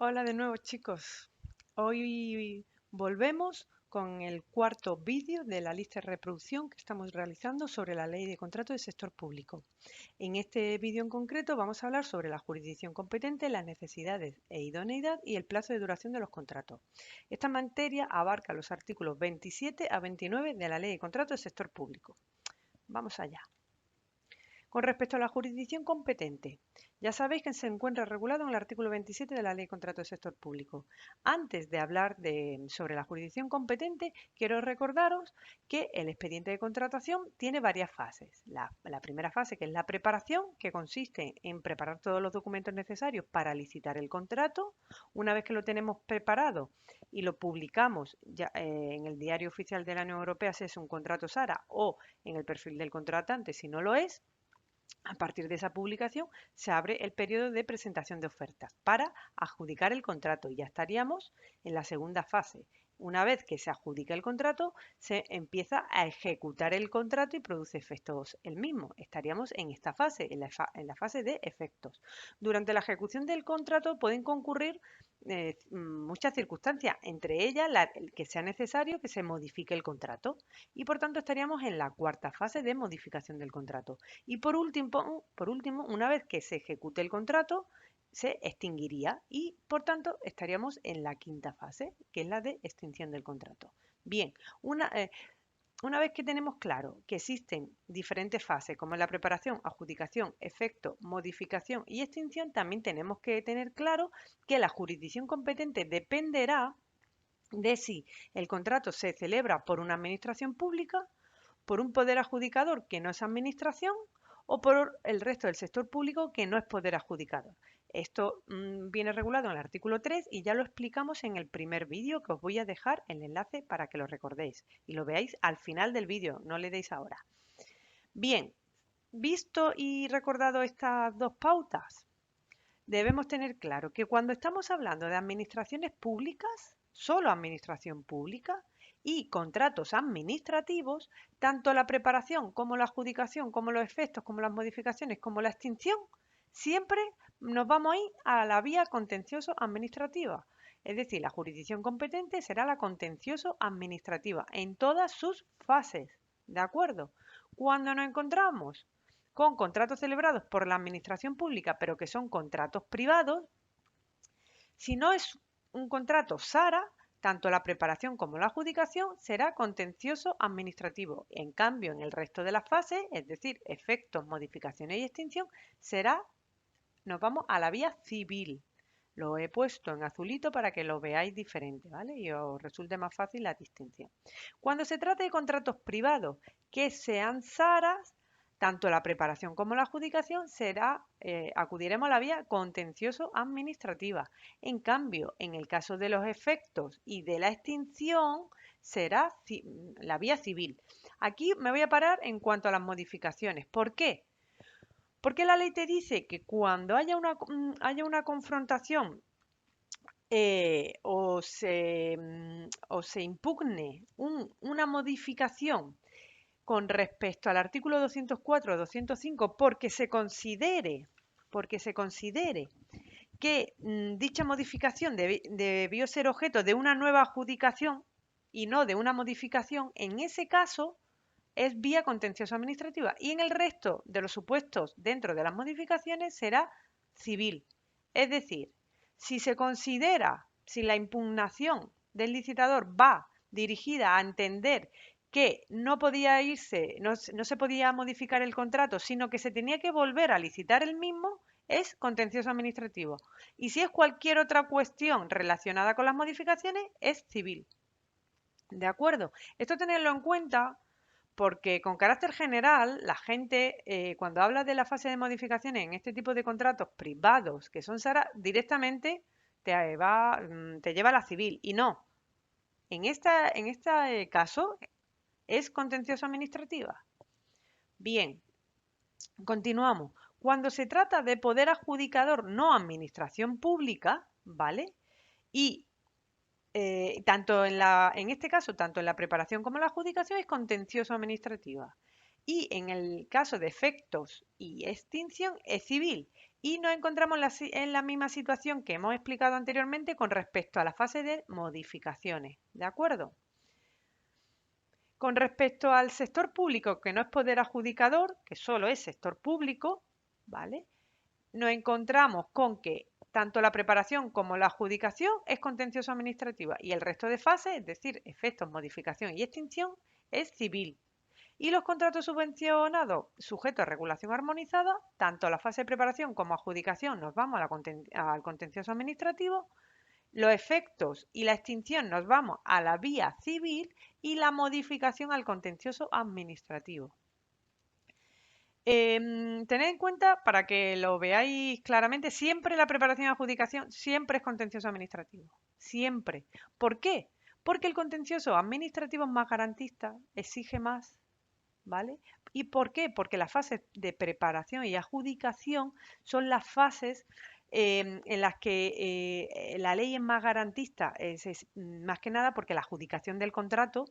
Hola de nuevo chicos. Hoy volvemos con el cuarto vídeo de la lista de reproducción que estamos realizando sobre la ley de contrato del sector público. En este vídeo en concreto vamos a hablar sobre la jurisdicción competente, las necesidades e idoneidad y el plazo de duración de los contratos. Esta materia abarca los artículos 27 a 29 de la ley de contrato del sector público. Vamos allá. Con respecto a la jurisdicción competente, ya sabéis que se encuentra regulado en el artículo 27 de la Ley de Contrato del Sector Público. Antes de hablar sobre la jurisdicción competente, quiero recordaros que el expediente de contratación tiene varias fases. La primera fase, que es la preparación, que consiste en preparar todos los documentos necesarios para licitar el contrato. Una vez que lo tenemos preparado y lo publicamos ya, en el Diario Oficial de la Unión Europea, si es un contrato SARA, o en el perfil del contratante, si no lo es, a partir de esa publicación se abre el periodo de presentación de ofertas para adjudicar el contrato y ya estaríamos en la segunda fase. Una vez que se adjudica el contrato, se empieza a ejecutar el contrato y produce efectos el mismo. Estaríamos en esta fase, en la fase de efectos. Durante la ejecución del contrato pueden concurrir muchas circunstancias, entre ellas que sea necesario que se modifique el contrato y por tanto estaríamos en la cuarta fase de modificación del contrato. Y por último, una vez que se ejecute el contrato, se extinguiría y por tanto estaríamos en la quinta fase, que es la de extinción del contrato. Bien, una vez que tenemos claro que existen diferentes fases, como la preparación, adjudicación, efecto, modificación y extinción, también tenemos que tener claro que la jurisdicción competente dependerá de si el contrato se celebra por una administración pública, por un poder adjudicador que no es administración o por el resto del sector público que no es poder adjudicador. Esto viene regulado en el artículo 3 y ya lo explicamos en el primer vídeo, que os voy a dejar el enlace para que lo recordéis y lo veáis al final del vídeo, no le deis ahora. Bien, visto y recordado estas dos pautas, debemos tener claro que cuando estamos hablando de administraciones públicas, solo administración pública y contratos administrativos, tanto la preparación como la adjudicación, como los efectos, como las modificaciones, como la extinción, siempre nos vamos a ir a la vía contencioso administrativa. Es decir, la jurisdicción competente será la contencioso administrativa en todas sus fases. ¿De acuerdo? Cuando nos encontramos con contratos celebrados por la administración pública, pero que son contratos privados, si no es un contrato SARA, tanto la preparación como la adjudicación será contencioso administrativo. En cambio, en el resto de las fases, es decir, efectos, modificaciones y extinción, nos vamos a la vía civil. Lo he puesto en azulito para que lo veáis diferente, ¿vale? Y os resulte más fácil la distinción. Cuando se trata de contratos privados que sean SARAs, tanto la preparación como la adjudicación acudiremos a la vía contencioso administrativa. En cambio, en el caso de los efectos y de la extinción, será la vía civil. Aquí me voy a parar en cuanto a las modificaciones. ¿Por qué? Porque la ley te dice que cuando haya una confrontación o se impugne una modificación con respecto al artículo 204 o 205 porque se considere que dicha modificación debió ser objeto de una nueva adjudicación y no de una modificación, en ese caso es vía contencioso administrativa y en el resto de los supuestos dentro de las modificaciones será civil. Es decir, si la impugnación del licitador va dirigida a entender que no podía irse, no se podía modificar el contrato, sino que se tenía que volver a licitar el mismo, es contencioso administrativo. Y si es cualquier otra cuestión relacionada con las modificaciones, es civil. ¿De acuerdo? Esto tenerlo en cuenta porque con carácter general, la gente, cuando habla de la fase de modificaciones en este tipo de contratos privados, que son SARA, directamente te lleva a la civil. Y no, en este caso es contencioso administrativa. Bien, continuamos. Cuando se trata de poder adjudicador, no administración pública, ¿vale? Y en este caso, tanto en la preparación como en la adjudicación es contencioso administrativa. y en el caso de efectos y extinción es civil. Y nos encontramos en la misma situación que hemos explicado anteriormente con respecto a la fase de modificaciones. ¿De acuerdo? Con respecto al sector público, que no es poder adjudicador, que solo es sector público, ¿vale? Nos encontramos con que tanto la preparación como la adjudicación es contencioso administrativa y el resto de fases, es decir, efectos, modificación y extinción, es civil. Y los contratos subvencionados sujetos a regulación armonizada, tanto la fase de preparación como adjudicación nos vamos al contencioso administrativo, los efectos y la extinción nos vamos a la vía civil y la modificación al contencioso administrativo. Tened en cuenta, para que lo veáis claramente, siempre la preparación y adjudicación siempre es contencioso administrativo. Siempre. ¿Por qué? Porque el contencioso administrativo es más garantista, exige más, ¿vale? ¿Y por qué? Porque las fases de preparación y adjudicación son las fases en las que la ley es más garantista, más que nada porque la adjudicación del contrato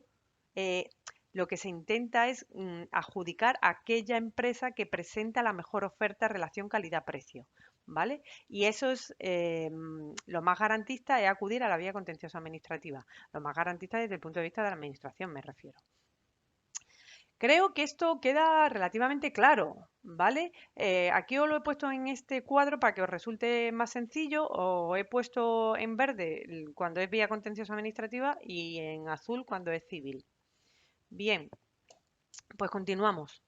eh, lo que se intenta es adjudicar a aquella empresa que presenta la mejor oferta relación calidad-precio, ¿vale? Y eso es lo más garantista es acudir a la vía contenciosa administrativa. Lo más garantista desde el punto de vista de la administración, me refiero. Creo que esto queda relativamente claro, ¿vale? Aquí os lo he puesto en este cuadro para que os resulte más sencillo, o he puesto en verde cuando es vía contenciosa administrativa y en azul cuando es civil. Bien, pues continuamos.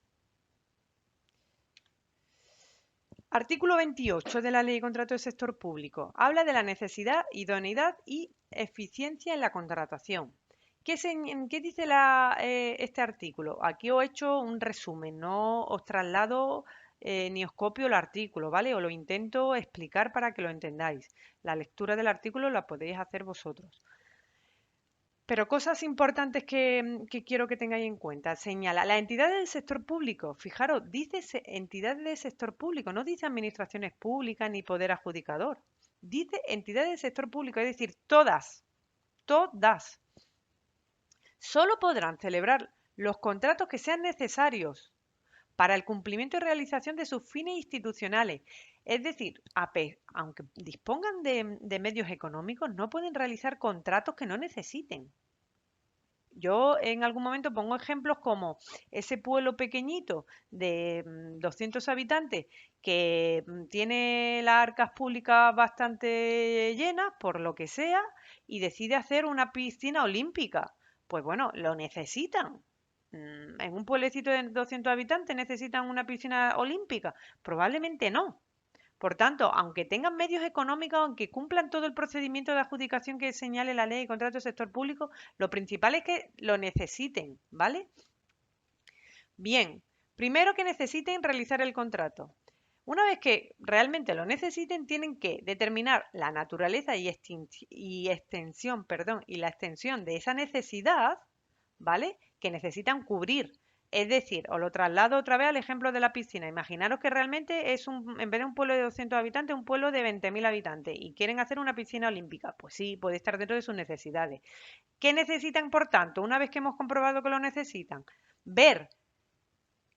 Artículo 28 de la Ley de Contrato del Sector Público. Habla de la necesidad, idoneidad y eficiencia en la contratación. ¿Qué dice este artículo? Aquí os he hecho un resumen, no os traslado ni os copio el artículo, ¿vale? Os lo intento explicar para que lo entendáis. La lectura del artículo la podéis hacer vosotros. Pero cosas importantes que quiero que tengáis en cuenta. Señala, las entidades del sector público. Fijaros, dice entidades del sector público, no dice administraciones públicas ni poder adjudicador. Dice entidades del sector público, es decir, todas. Solo podrán celebrar los contratos que sean necesarios para el cumplimiento y realización de sus fines institucionales. Es decir, aunque dispongan de medios económicos, no pueden realizar contratos que no necesiten. Yo en algún momento pongo ejemplos como ese pueblo pequeñito de 200 habitantes que tiene las arcas públicas bastante llenas, por lo que sea, y decide hacer una piscina olímpica. Pues bueno, lo necesitan. ¿En un pueblecito de 200 habitantes necesitan una piscina olímpica? Probablemente no. Por tanto, aunque tengan medios económicos, aunque cumplan todo el procedimiento de adjudicación que señale la ley de contrato del sector público, lo principal es que lo necesiten, ¿vale? Bien, primero que necesiten realizar el contrato. Una vez que realmente lo necesiten, tienen que determinar la naturaleza y extensión, y la extensión de esa necesidad, ¿vale? Que necesitan cubrir. Es decir, os lo traslado otra vez al ejemplo de la piscina. Imaginaros que realmente es en vez de un pueblo de 200 habitantes, un pueblo de 20.000 habitantes y quieren hacer una piscina olímpica. Pues sí, puede estar dentro de sus necesidades. ¿Qué necesitan, por tanto, una vez que hemos comprobado que lo necesitan? Ver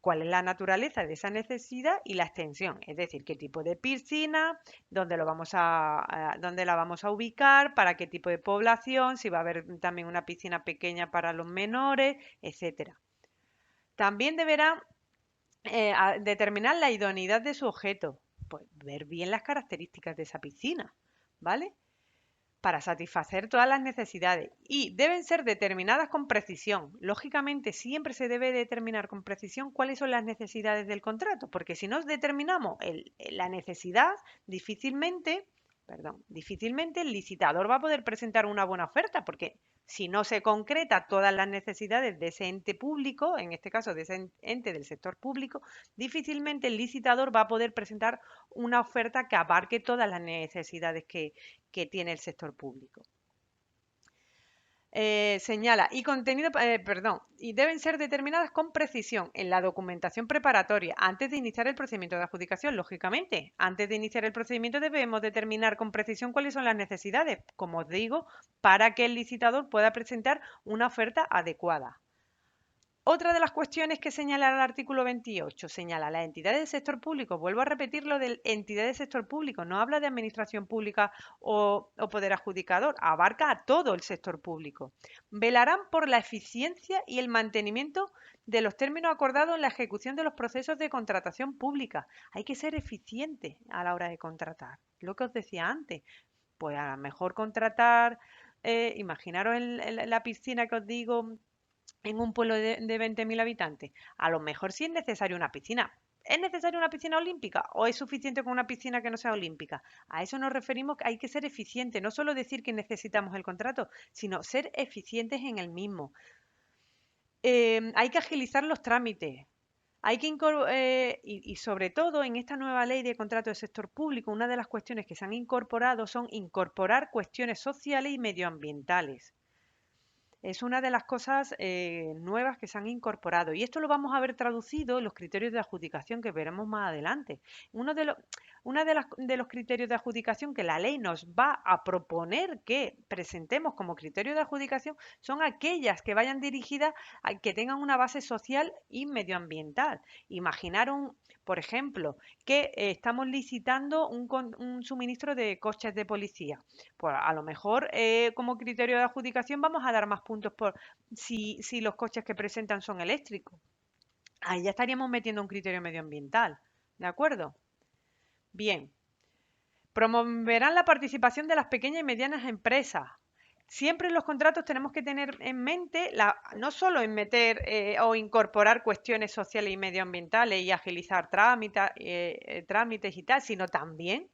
cuál es la naturaleza de esa necesidad y la extensión, es decir, qué tipo de piscina, dónde la vamos a ubicar, para qué tipo de población, si va a haber también una piscina pequeña para los menores, etcétera. También deberán determinar la idoneidad de su objeto, pues ver bien las características de esa piscina, ¿vale? Para satisfacer todas las necesidades y deben ser determinadas con precisión. Lógicamente, siempre se debe determinar con precisión cuáles son las necesidades del contrato, porque si no determinamos la necesidad, difícilmente el licitador va a poder presentar una buena oferta, porque si no se concreta todas las necesidades de ese ente público, en este caso de ese ente del sector público, difícilmente el licitador va a poder presentar una oferta que abarque todas las necesidades que tiene el sector público. Señala, y deben ser determinadas con precisión en la documentación preparatoria antes de iniciar el procedimiento de adjudicación. Lógicamente, antes de iniciar el procedimiento debemos determinar con precisión cuáles son las necesidades, como os digo, para que el licitador pueda presentar una oferta adecuada. Otra de las cuestiones que señala el artículo 28, señala las entidades del sector público. Vuelvo a repetir lo de entidades del sector público. No habla de administración pública o poder adjudicador. Abarca a todo el sector público. Velarán por la eficiencia y el mantenimiento de los términos acordados en la ejecución de los procesos de contratación pública. Hay que ser eficiente a la hora de contratar. Lo que os decía antes. Pues a lo mejor contratar, imaginaros la piscina que os digo en un pueblo de 20.000 habitantes. A lo mejor sí es necesaria una piscina. ¿Es necesaria una piscina olímpica o es suficiente con una piscina que no sea olímpica? A eso nos referimos que hay que ser eficiente, no solo decir que necesitamos el contrato, sino ser eficientes en el mismo. Hay que agilizar los trámites. Hay que y sobre todo en esta nueva ley de contrato del sector público, una de las cuestiones que se han incorporado son incorporar cuestiones sociales y medioambientales. Es una de las cosas nuevas que se han incorporado y esto lo vamos a ver traducido en los criterios de adjudicación que veremos más adelante. Uno de los criterios de adjudicación que la ley nos va a proponer que presentemos como criterio de adjudicación son aquellas que vayan dirigidas a que tengan una base social y medioambiental. Imaginar por ejemplo, que estamos licitando un suministro de coches de policía. Pues a lo mejor como criterio de adjudicación vamos a dar más puntos por si los coches que presentan son eléctricos. Ahí ya estaríamos metiendo un criterio medioambiental. ¿De acuerdo? Bien. Promoverán la participación de las pequeñas y medianas empresas. Siempre en los contratos tenemos que tener en mente, no solo en meter o incorporar cuestiones sociales y medioambientales y agilizar trámites y tal, sino también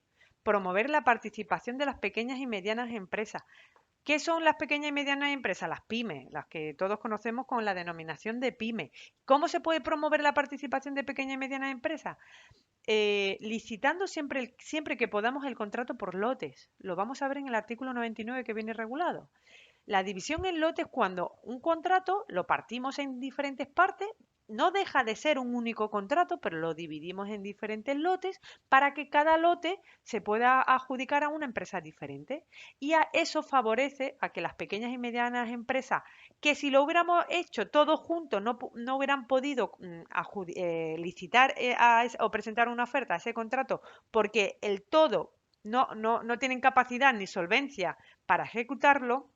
promover la participación de las pequeñas y medianas empresas. ¿Qué son las pequeñas y medianas empresas? Las pymes, las que todos conocemos con la denominación de pyme. ¿Cómo se puede promover la participación de pequeñas y medianas empresas? Licitando siempre que podamos el contrato por lotes. Lo vamos a ver en el artículo 99 que viene regulado. La división en lotes cuando un contrato lo partimos en diferentes partes, no deja de ser un único contrato, pero lo dividimos en diferentes lotes para que cada lote se pueda adjudicar a una empresa diferente. Y a eso favorece a que las pequeñas y medianas empresas, que si lo hubiéramos hecho todos juntos no hubieran podido licitar o presentar una oferta a ese contrato porque el todo no tienen capacidad ni solvencia para ejecutarlo,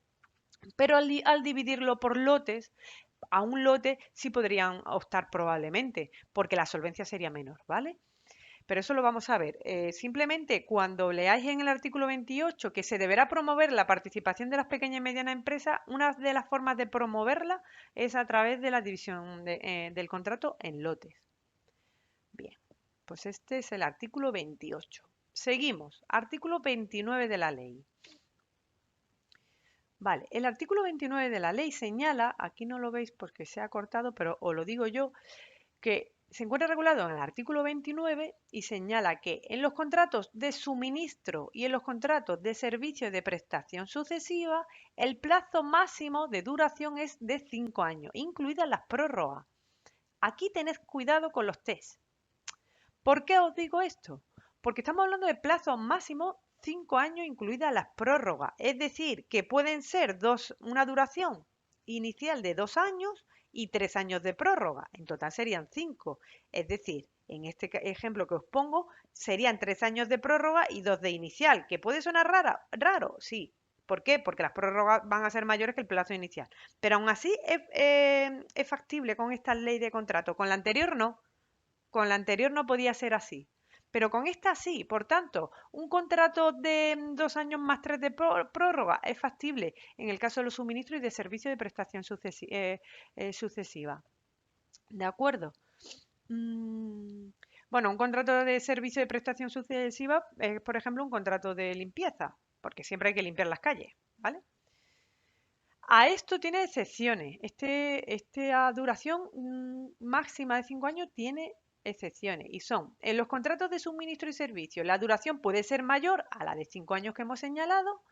pero al dividirlo por lotes, a un lote sí podrían optar probablemente, porque la solvencia sería menor, ¿vale? Pero eso lo vamos a ver. Simplemente cuando leáis en el artículo 28 que se deberá promover la participación de las pequeñas y medianas empresas, una de las formas de promoverla es a través de la división del contrato en lotes. Bien, pues este es el artículo 28. Seguimos. Artículo 29 de la ley. Vale, el artículo 29 de la ley señala, aquí no lo veis porque se ha cortado, pero os lo digo yo, que se encuentra regulado en el artículo 29 y señala que en los contratos de suministro y en los contratos de servicio de prestación sucesiva, el plazo máximo de duración es de 5 años, incluidas las prórrogas. Aquí tened cuidado con los test. ¿Por qué os digo esto? Porque estamos hablando de plazos máximos 5 años incluidas las prórrogas, es decir, que pueden ser una duración inicial de 2 años y 3 años de prórroga. En total serían 5. Es decir, en este ejemplo que os pongo, serían 3 años de prórroga y 2 de inicial. ¿Que puede sonar raro? Sí. ¿Por qué? Porque las prórrogas van a ser mayores que el plazo inicial. Pero aún así es factible con esta ley de contrato. Con la anterior no. Con la anterior no podía ser así. Pero con esta sí, por tanto, un contrato de 2 años más 3 de prórroga es factible en el caso de los suministros y de servicios de prestación sucesiva. ¿De acuerdo? Bueno, un contrato de servicio de prestación sucesiva es, por ejemplo, un contrato de limpieza, porque siempre hay que limpiar las calles, ¿vale? A esto tiene excepciones. Esta duración máxima de 5 años tiene excepciones y son en los contratos de suministro y servicio la duración puede ser mayor a la de 5 años que hemos señalado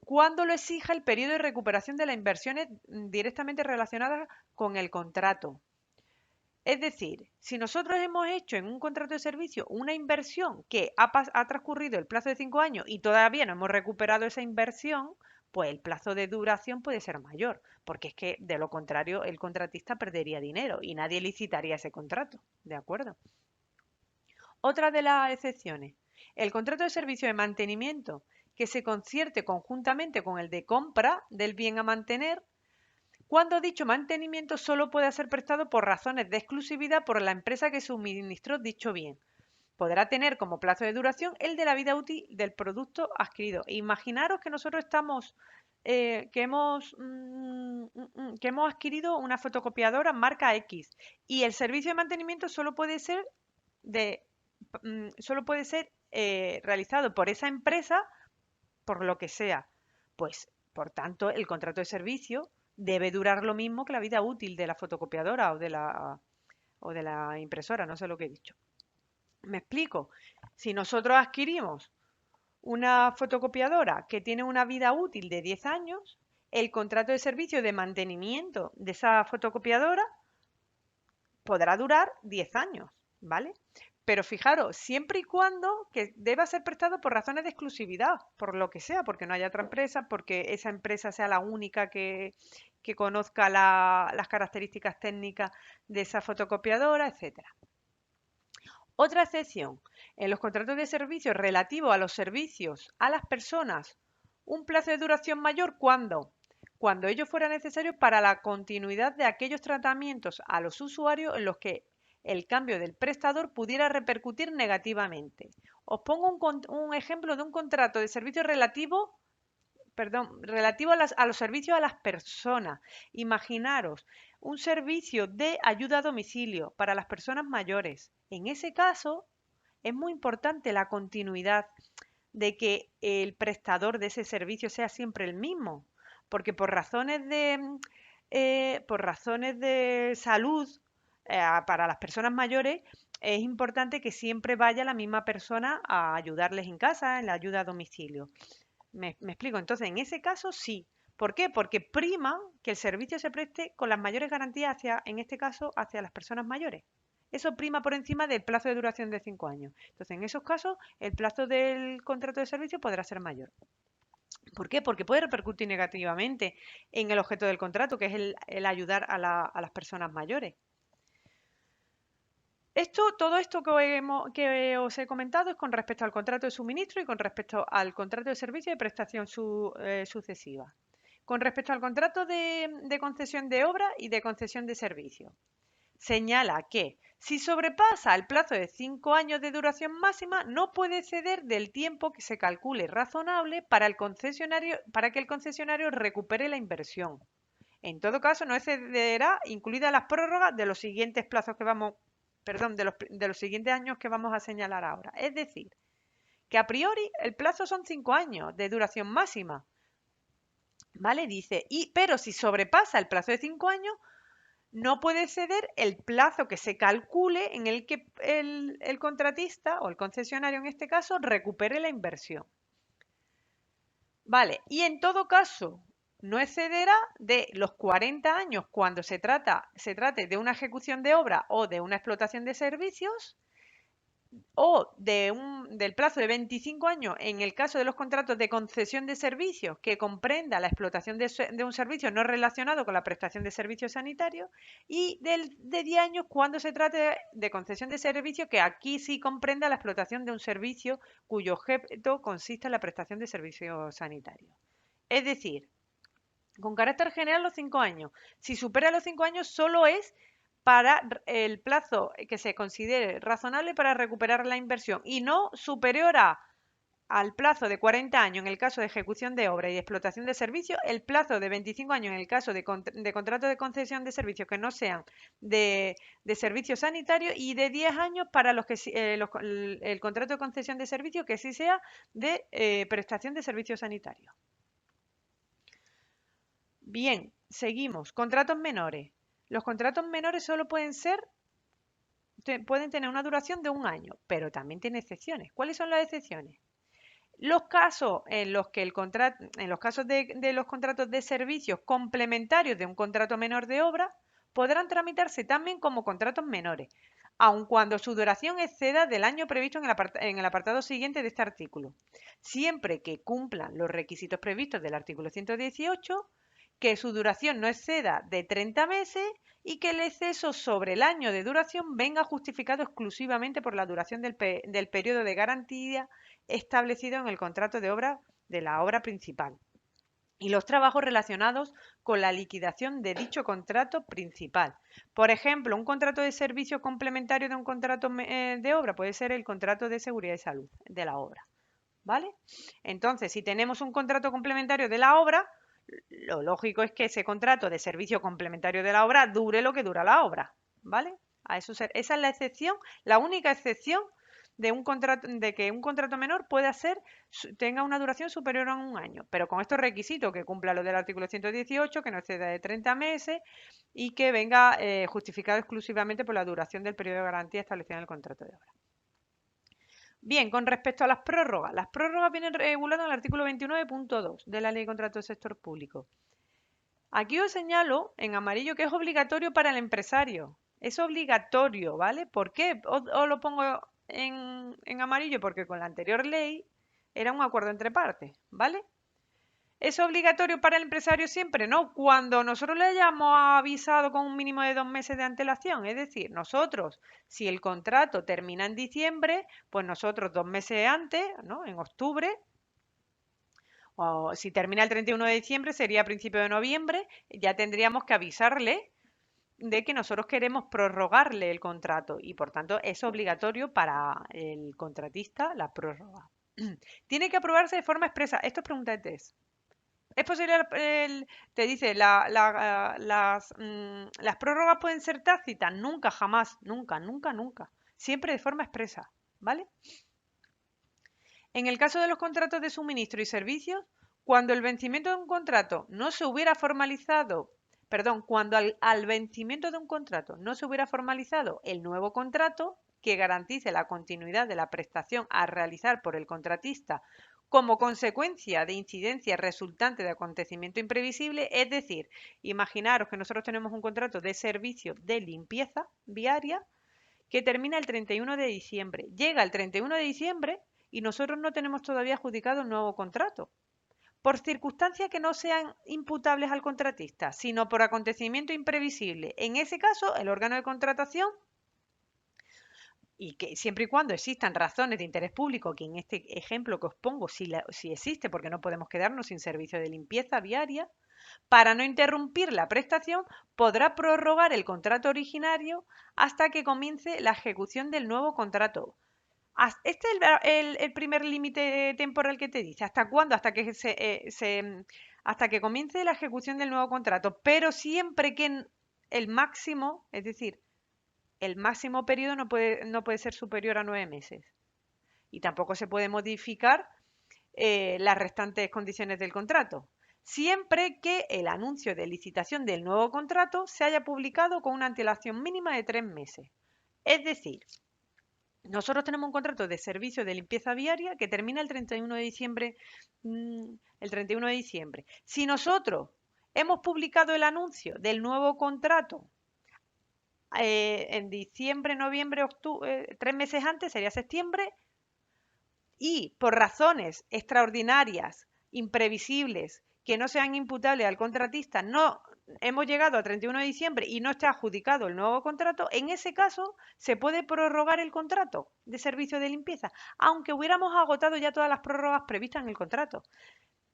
cuando lo exija el periodo de recuperación de las inversiones directamente relacionadas con el contrato. Es decir, si nosotros hemos hecho en un contrato de servicio una inversión que ha transcurrido el plazo de 5 años y todavía no hemos recuperado esa inversión, pues el plazo de duración puede ser mayor, porque es que de lo contrario el contratista perdería dinero y nadie licitaría ese contrato, ¿de acuerdo? Otra de las excepciones, el contrato de servicio de mantenimiento que se concierte conjuntamente con el de compra del bien a mantener, cuando dicho mantenimiento solo puede ser prestado por razones de exclusividad por la empresa que suministró dicho bien. Podrá tener como plazo de duración el de la vida útil del producto adquirido. Imaginaros que nosotros estamos, que hemos adquirido una fotocopiadora marca X y el servicio de mantenimiento solo puede ser realizado por esa empresa por lo que sea. Pues, por tanto, el contrato de servicio debe durar lo mismo que la vida útil de la fotocopiadora o de la impresora, no sé lo que he dicho. ¿Me explico? Si nosotros adquirimos una fotocopiadora que tiene una vida útil de 10 años, el contrato de servicio de mantenimiento de esa fotocopiadora podrá durar 10 años, ¿vale? Pero fijaros, siempre y cuando que deba ser prestado por razones de exclusividad, por lo que sea, porque no haya otra empresa, porque esa empresa sea la única que conozca las características técnicas de esa fotocopiadora, etcétera. Otra excepción, en los contratos de servicios relativos a los servicios a las personas, un plazo de duración mayor cuando ello fuera necesario para la continuidad de aquellos tratamientos a los usuarios en los que el cambio del prestador pudiera repercutir negativamente. Os pongo un ejemplo de un contrato de servicio relativo a los servicios a las personas. Imaginaros un servicio de ayuda a domicilio para las personas mayores. En ese caso, es muy importante la continuidad de que el prestador de ese servicio sea siempre el mismo, porque por razones de salud para las personas mayores es importante que siempre vaya la misma persona a ayudarles en casa, en la ayuda a domicilio. ¿Me explico? Entonces, en ese caso sí. ¿Por qué? Porque prima que el servicio se preste con las mayores garantías en este caso, hacia las personas mayores. Eso prima por encima del plazo de duración de 5 años. Entonces, en esos casos, el plazo del contrato de servicio podrá ser mayor. ¿Por qué? Porque puede repercutir negativamente en el objeto del contrato, que es el ayudar a las personas mayores. Todo esto que os he comentado es con respecto al contrato de suministro y con respecto al contrato de servicio de prestación sucesiva. Con respecto al contrato de concesión de obra y de concesión de servicio, señala que si sobrepasa el plazo de 5 años de duración máxima, no puede ceder del tiempo que se calcule razonable para que el concesionario recupere la inversión. En todo caso, no excederá, incluidas las prórrogas de los siguientes plazos de los siguientes años que vamos a señalar ahora. Es decir, que a priori el plazo son 5 años de duración máxima. ¿Vale? Dice, pero si sobrepasa el plazo de 5 años, no puede ceder el plazo que se calcule en el que el contratista o el concesionario en este caso recupere la inversión. Vale, y en todo caso, no excederá de los 40 años cuando se trate de una ejecución de obra o de una explotación de servicios, o del plazo de 25 años en el caso de los contratos de concesión de servicios que comprenda la explotación de un servicio no relacionado con la prestación de servicios sanitarios, y de 10 años cuando se trate de concesión de servicios que aquí sí comprenda la explotación de un servicio cuyo objeto consiste en la prestación de servicios sanitarios. Es decir, con carácter general los 5 años. Si supera los 5 años solo es para el plazo que se considere razonable para recuperar la inversión y no superior al plazo de 40 años en el caso de ejecución de obra y de explotación de servicios, el plazo de 25 años en el caso de contratos de concesión de servicios que no sean de servicios sanitarios, y de 10 años para los que el contrato de concesión de servicios que sí sea de prestación de servicios sanitarios. Bien, seguimos. Contratos menores. Los contratos menores solo pueden tener una duración de 1 año, pero también tiene excepciones. ¿Cuáles son las excepciones? Los casos en los que en los casos de los contratos de servicios complementarios de un contrato menor de obra podrán tramitarse también como contratos menores, aun cuando su duración exceda del año previsto en el apartado siguiente de este artículo, siempre que cumplan los requisitos previstos del artículo 118, que su duración no exceda de 30 meses y que el exceso sobre el año de duración venga justificado exclusivamente por la duración del periodo de garantía establecido en el contrato de obra de la obra principal y los trabajos relacionados con la liquidación de dicho contrato principal. Por ejemplo, un contrato de servicio complementario de un contrato de obra puede ser el contrato de seguridad y salud de la obra, ¿vale? Entonces, si tenemos un contrato complementario de la obra, lo lógico es que ese contrato de servicio complementario de la obra dure lo que dura la obra, ¿vale? Esa es la excepción, la única excepción de un contrato, de que un contrato menor tenga una duración superior a un año, pero con estos requisitos que cumpla lo del artículo 118, que no exceda de 30 meses y que venga justificado exclusivamente por la duración del periodo de garantía establecido en el contrato de obra. Bien, con respecto a las prórrogas vienen reguladas en el artículo 29.2 de la Ley de Contratos del Sector Público. Aquí os señalo en amarillo que es obligatorio para el empresario. Es obligatorio, ¿vale? ¿Por qué os lo pongo en amarillo? Porque con la anterior ley era un acuerdo entre partes, ¿vale? ¿Es obligatorio para el empresario siempre? No, cuando nosotros le hayamos avisado con un mínimo de 2 meses de antelación. Es decir, nosotros, si el contrato termina en diciembre, pues nosotros 2 meses antes, ¿no? En octubre, o si termina el 31 de diciembre, sería a principio de noviembre, ya tendríamos que avisarle de que nosotros queremos prorrogarle el contrato y por tanto es obligatorio para el contratista la prórroga. Tiene que aprobarse de forma expresa. Esto es pregunta de test. Es posible, te dice, las prórrogas pueden ser tácitas. Nunca, jamás, nunca, nunca, nunca. Siempre de forma expresa, ¿vale? En el caso de los contratos de suministro y servicios, cuando el vencimiento de un contrato no se hubiera formalizado, cuando al vencimiento de un contrato no se hubiera formalizado el nuevo contrato que garantice la continuidad de la prestación a realizar por el contratista como consecuencia de incidencia resultante de acontecimiento imprevisible, es decir, imaginaros que nosotros tenemos un contrato de servicio de limpieza viaria que termina el 31 de diciembre. Llega el 31 de diciembre y nosotros no tenemos todavía adjudicado el nuevo contrato. Por circunstancias que no sean imputables al contratista, sino por acontecimiento imprevisible. En ese caso, el órgano de contratación, y que siempre y cuando existan razones de interés público, que en este ejemplo que os pongo sí existe, porque no podemos quedarnos sin servicio de limpieza viaria, para no interrumpir la prestación, podrá prorrogar el contrato originario hasta que comience la ejecución del nuevo contrato. Este es el primer límite temporal que te dice. ¿Hasta cuándo? Hasta que comience la ejecución del nuevo contrato, pero siempre que el máximo, es decir, el máximo periodo no puede ser superior a 9 meses. Y tampoco se puede modificar las restantes condiciones del contrato, siempre que el anuncio de licitación del nuevo contrato se haya publicado con una antelación mínima de 3 meses. Es decir, nosotros tenemos un contrato de servicio de limpieza viaria que termina el 31 de diciembre. Si nosotros hemos publicado el anuncio del nuevo contrato en diciembre, noviembre, octubre, 3 meses antes, sería septiembre, y por razones extraordinarias, imprevisibles, que no sean imputables al contratista, no hemos llegado a 31 de diciembre y no está adjudicado el nuevo contrato, en ese caso se puede prorrogar el contrato de servicio de limpieza, aunque hubiéramos agotado ya todas las prórrogas previstas en el contrato,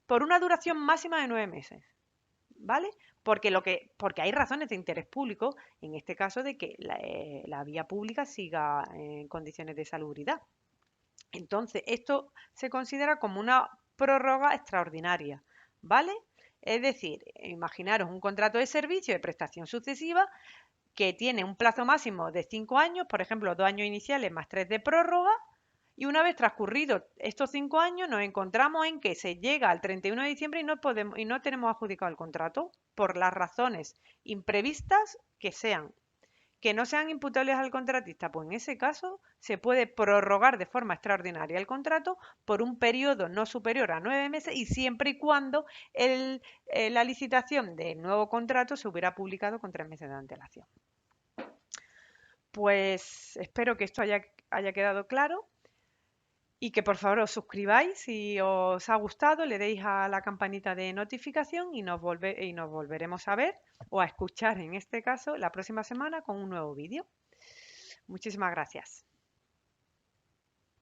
por una duración máxima de 9 meses. ¿Vale? Porque hay razones de interés público, en este caso de que la vía pública siga en condiciones de salubridad. Entonces, esto se considera como una prórroga extraordinaria, ¿vale? Es decir, imaginaros un contrato de servicio de prestación sucesiva que tiene un plazo máximo de 5 años, por ejemplo, 2 años iniciales más 3 de prórroga, y una vez transcurridos estos 5 años nos encontramos en que se llega al 31 de diciembre y no tenemos adjudicado el contrato por las razones imprevistas que no sean imputables al contratista, pues en ese caso se puede prorrogar de forma extraordinaria el contrato por un periodo no superior a 9 meses y siempre y cuando la licitación del nuevo contrato se hubiera publicado con 3 meses de antelación. Pues espero que esto haya quedado claro y que por favor os suscribáis si os ha gustado, le deis a la campanita de notificación y nos volveremos a ver o a escuchar en este caso la próxima semana con un nuevo vídeo. Muchísimas gracias.